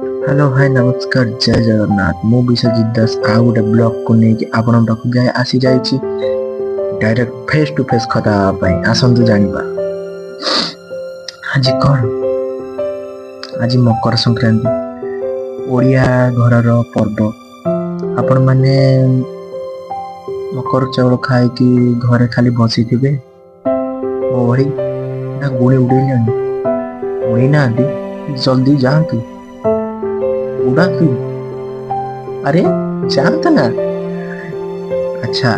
Hello hi नमस्कार जय जगन्नाथ मु विश्वजीत दास आउ गोटे ब्लॉग को लेकिन आपण पाखु जाए आसी जाइछि डायरेक्ट फेस टू फेस कथा पई आसंतु जानिबा आज कौन आज मकर संक्रांति ओडिया घरर पर्व आपण माने मकर चाउल खाए कि घरे खाली बसी थिबे ओ भाई ना गुणी उड़ेलेनी उड़ी ना जल्दी जातु उड़ा क्यों अरे जानता ना अच्छा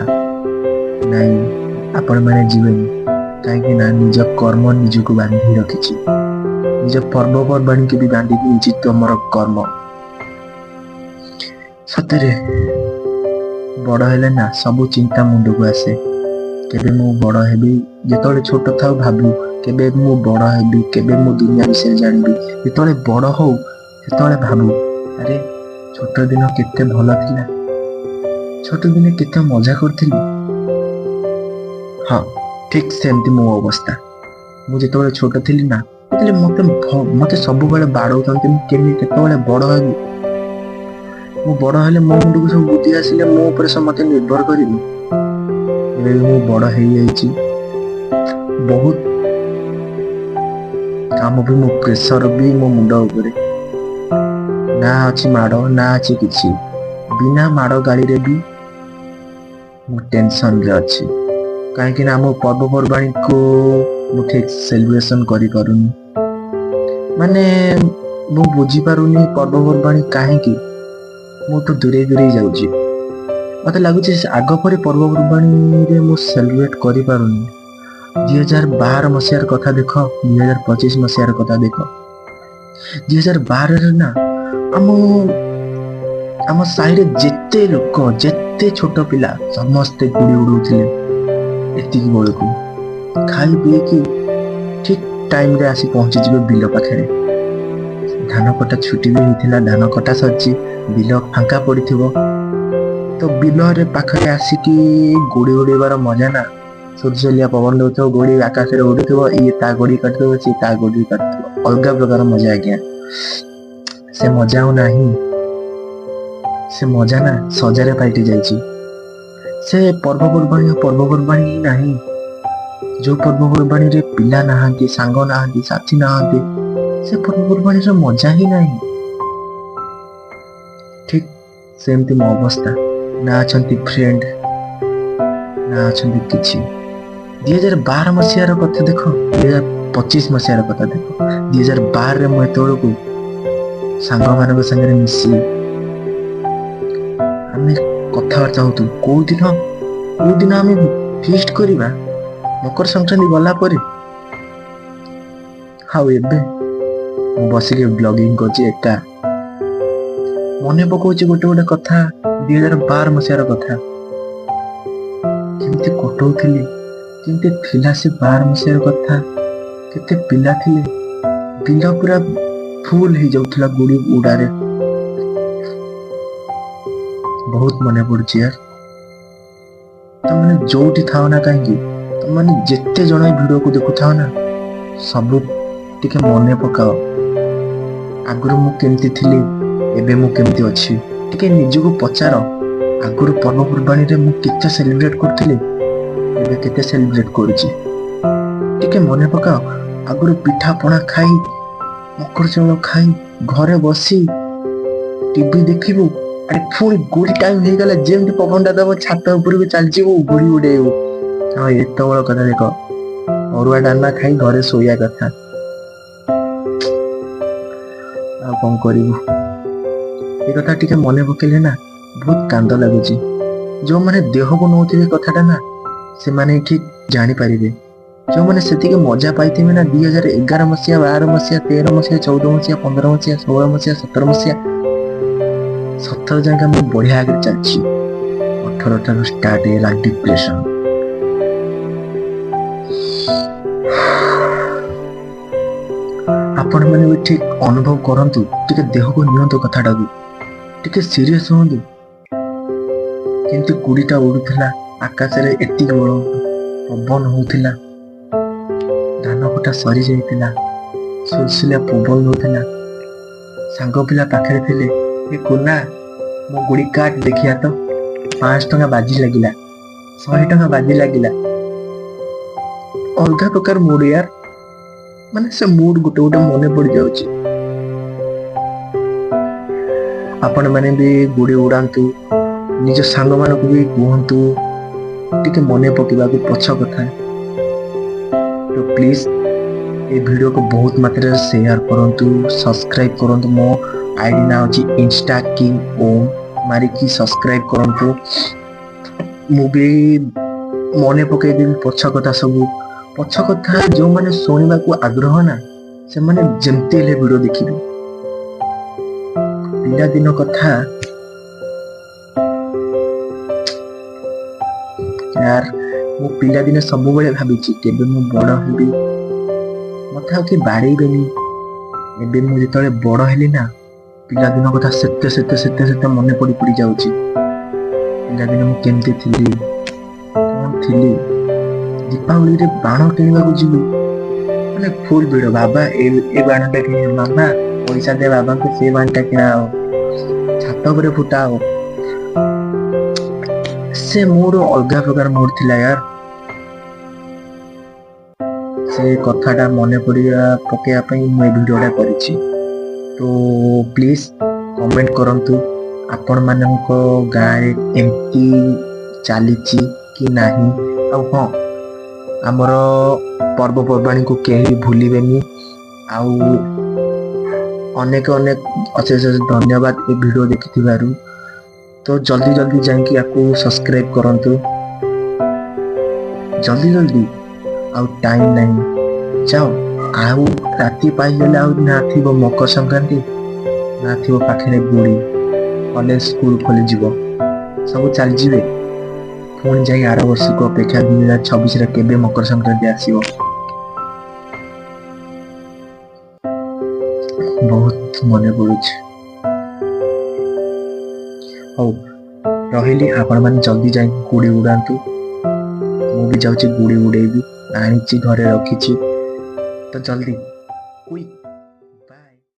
नहीं आपण माने जीवन कहीं ना निज कर्म निजको बांधी रखिछि निज पर्वपर्वाणी के भी बांधी उचित तुमर कर्म सतरे बड़ हेले ना सब चिंता मुंड को आसे केबे मु बड़ हेबी जेतले छोट थाउ भाबू केबे मु बड़ हेबी केबे मु दुनिया विषय जानबी जेतले बड़ हो सेतले भाबू अरे छोट दिन केते भल थिला छोट दिन केते मजा करथिली हाँ ठीक सेमती मो अवस्था मु जेतले छोट थिली ना मते मते सब बेले बाडौतंती मु केमी केतले बड़ हेबी मु बड़ हेले मो मुंड को सब बुद्धि आसिले मो ऊपर सब मते निर्भर करिबी एबे मु बड़ हेई जाईची बहुत काम भी मो प्रेशर भी मो मुंड ऊपर ना अच्छी माड़ ना अच्छी किछि बिना माड़ गाड़ी रे भी मु टेंशन रे अच्छी कहीं ना मो पर्वपर्वाणी को मु ठीक सेलिब्रेशन करि पारुनी माने मु बुझी पारुनी पर्वपर्वाणी काहे की मु तो दूरे दूरे जाउची मते लागुची आग परे पर्वपर्वाणी रे मु सेलिब्रेट करि पारुनी 2012 मसियार कथा देख 2025 मसियार कथा देख 2012 रे ना आम साइरे जेते लोक जेते छोट पिला समस्ते गुड़ी उड़ौथिले एतिकी बेलू खाई पीकी ठीक टाइम रे आसी पहुंची जिबे बिल पाखरे धान कटा छुट्टी भी होइथिला धान कटा सरची बिल फांका पड़िथिबो तो बिल रे पाखरे आसिकी गुड़ी उड़ेबार मजा ना सुरसलिया पवन दउथो गुड़ी आकाश रे उड़ुथिबो ई ता गुड़ी काटथो सी ता गुड़ी काटथो अलगा प्रकार मजा आज्ञा से मजा हो नाही से मजा ना सजारे पाइटी जाइछि से पर्वपर्वाणी नाही जो पर्वपर्वाणी रे पिला नाहांती सांग नाहांती साथी नाहांती से पर्वपर्वाणी रे मजा ही नाही ठीक सेमती मो अवस्था ना अछंती फ्रेंड ना अछंती किछि 2012 मसियार कथा देखो 2025 मसियार कथा देखो 2012 रे मैं तोळको सांग मानक संगे मिसी आमे कथाबार्ता होतु को दिन आमे फीस्ट करिबा मकर संक्रांति गला परे हाउ एबे मु बसिके ब्लॉगिंग करछि एका मने पकोछि गोटे गोटे कथा 2012 मसियार कथा केमती कटौथिली केमती थिला से 12 मसियार कथा केते पिला थिले बिल पूरा फुल ही जाउथला गुड़ी उड़ारे बहुत मने पड़छि यार तो माने जोटी थाओ ना काहेकि तो माने जेते जण वीडियो को देखु थाओ ना सब टिके मने पकाओ आगुरु मु केमती थिली एबे मु केमती अछि टिके निजको पचार आगुरु पर्वपर्वाणी रे मु केते सेलिब्रेट करथिली एबे केते सेलिब्रेट करछि टिके मने पकाओ आगुरु पिठा पଣା खाई मकर चाउल खाई घरे बसी टीवी देखिबू अरे फुल गुड़ी टाइम हो गला जेमती पवनटा दब छात ऊपर को चल जीवू गुड़ी उड़ेबू हां एतो बड़ कथा देखो अरुआ डालना खाई घरे सोया कथा आ कोन करिबू ए कथा टिके मने पकेले ना बहुत कांद लागुची जो माने देह को नोथिबे कथाटा ना से माने ठीक जानि परिबे जो मैंने से मजा पाई ना 2011 मसीहा 12 मसीहा 13 मसीहा 14 मसीहा 15 मसीहा 16 मसीहा 17 मसीहा 17 जगह मैं बढ़िया आगे चलছি 18 ठार स्टार्ट है डिप्रेशन आपण माने भी ठीक अनुभव करंतु टिके देह को नियंत्रण कथाटा को टिके सीरियस होंदु केंती गुड़ीटा उड़ुथिला आकाश रे एति बड़ पवन होउथिला धान कटा सरी जाइतिला सुलसुलिया पवन होउथिला ସାଙ୍ଗ ପିଲା ପାଖରେ ଥିଲେ, ଏ କୁନା ମୋ ଗୁଡ଼ି କାଟ ଦେଖିଆ ତ, 500 ଟଙ୍କା ବାଜି ଲାଗିଲା, 100 ଟଙ୍କା ବାଜି ଲାଗିଲା। ଅଲଗା ପ୍ରକାର ମୁଡ ୟାର, ମାନେ ସେ ମୁଡ ଗୋଟେ ଗୋଟେ ମନେ ପଡିଯାଉଛି। ଆପଣ ମାନେ ବି ଗୁଡ଼ି ଉଡାନ୍ତୁ, ନିଜ ସାଙ୍ଗମାନଙ୍କୁ ବି କୁହନ୍ତୁ ଟିକେ ମନେ ପକେଇବାକୁ ପଛ କଥା। ତ ପ୍ଲିଜ ଏ ଭିଡ଼ିଓକୁ ବହୁତ ମାତ୍ରାରେ ସେୟାର କରନ୍ତୁ, ସବସ୍କ୍ରାଇବ କରନ୍ତୁ। ମୋ ଆଇଡି ନାଁ ଅଛି ଇନଷ୍ଟା କିଙ୍ଗ ଓମ୍, ମାରିକି ସବସ୍କ୍ରାଇବ କରନ୍ତୁ। ମୁଁ ବି ମନେ ପକେଇଦେବି ପଛ କଥା ସବୁ। ପଛ କଥା ଯେଉଁମାନେ ଶୁଣିବାକୁ ଆଗ୍ରହ ନା, ସେମାନେ ଯେମିତି ହେଲେ ଭିଡ଼ିଓ ଦେଖିବେ। ପିଲାଦିନ କଥା यार, ମୁଁ ପିଲାଦିନେ ସବୁବେଳେ ଭାବିଛି କେବେ ମୁଁ ବଡ଼ ହେବି, ମତେ ଆଉ କିଏ ବାଡ଼େଇବେନି। ଏବେ ମୁଁ ଯେତେବେଳେ ବଡ଼ ହେଲି ନା, ପିଲାଦିନ କଥା ସେତେ ସେତେ ସେତେ ସେତେ ମନେ ପଡ଼ି ପଡ଼ି ଯାଉଛି। ପିଲାଦିନେ ମୁଁ କେମିତି ଥିଲି, କ'ଣ ଥିଲି। ଦୀପାବଳିରେ ବାଣ କିଣିବାକୁ ଯିବୁ, ମାନେ ଫୁଲ ଭିଡ଼। ବାବା ଏ ବାଣଟା କିଣିବ, ମାମା ପଇସା ଦେ ବାବାଙ୍କୁ, ସେ ବାଣଟା କିଣା ହବ, ଛାତ ଉପରେ ଫୁଟା ହବ। ସେ ମୋର ଅଲଗା ପ୍ରକାର ମୁଡ ଥିଲା यार। ସେ କଥାଟା ମନେ ପକେଇବା ପାଇଁ ମୁଁ ଏ ଭିଡ଼ିଓଟା କରିଛି। ତ ପ୍ଲିଜ କମେଣ୍ଟ କରନ୍ତୁ ଆପଣମାନଙ୍କ ଗାଁରେ ଏମିତି ଚାଲିଛି କି ନାହିଁ। ଆଉ ହଁ, ଆମର ପର୍ବପର୍ବାଣୀକୁ କେହି ଭୁଲିବେନି। ଆଉ ଅନେକ ଅନେକ ଅଶେଷ ଧନ୍ୟବାଦ ଏ ଭିଡ଼ିଓ ଦେଖିଥିବାରୁ। ତ ଜଲ୍ଦି ଜଲ୍ଦି ଯାଇକି ୟାକୁ ସବସ୍କ୍ରାଇବ କରନ୍ତୁ, ଜଲ୍ଦି ଜଲ୍ଦି, ଆଉ ଟାଇମ ନାହିଁ। ଯାଅ, ଆଉ ରାତି ପାଇଗଲେ ଆଉ ନା ଥିବ ମକର ସଂକ୍ରାନ୍ତି, ନା ଥିବ ପାଖରେ ଗୁଡ଼ି, କଲେଜ ସ୍କୁଲ ଖୋଲିଯିବ, ସବୁ ଚାଲିଯିବେ। ପୁଣି ଯାଇ ଆର ବର୍ଷକୁ ଅପେକ୍ଷା, 2026ରେ କେବେ ମକର ସଂକ୍ରାନ୍ତି ଆସିବ। ବହୁତ ମନେ ପଡୁଛି। ହଉ ରହିଲି, ଆପଣମାନେ ଜଲ୍ଦି ଯାଇକି ଗୁଡ଼ି ଉଡ଼ାନ୍ତୁ। ମୁଁ ବି ଯାଉଛି ଗୁଡ଼ି ଉଡ଼େଇବି, ଆଣିଛି ଘରେ ରଖିଛି। ତ ଜଲ୍ଦି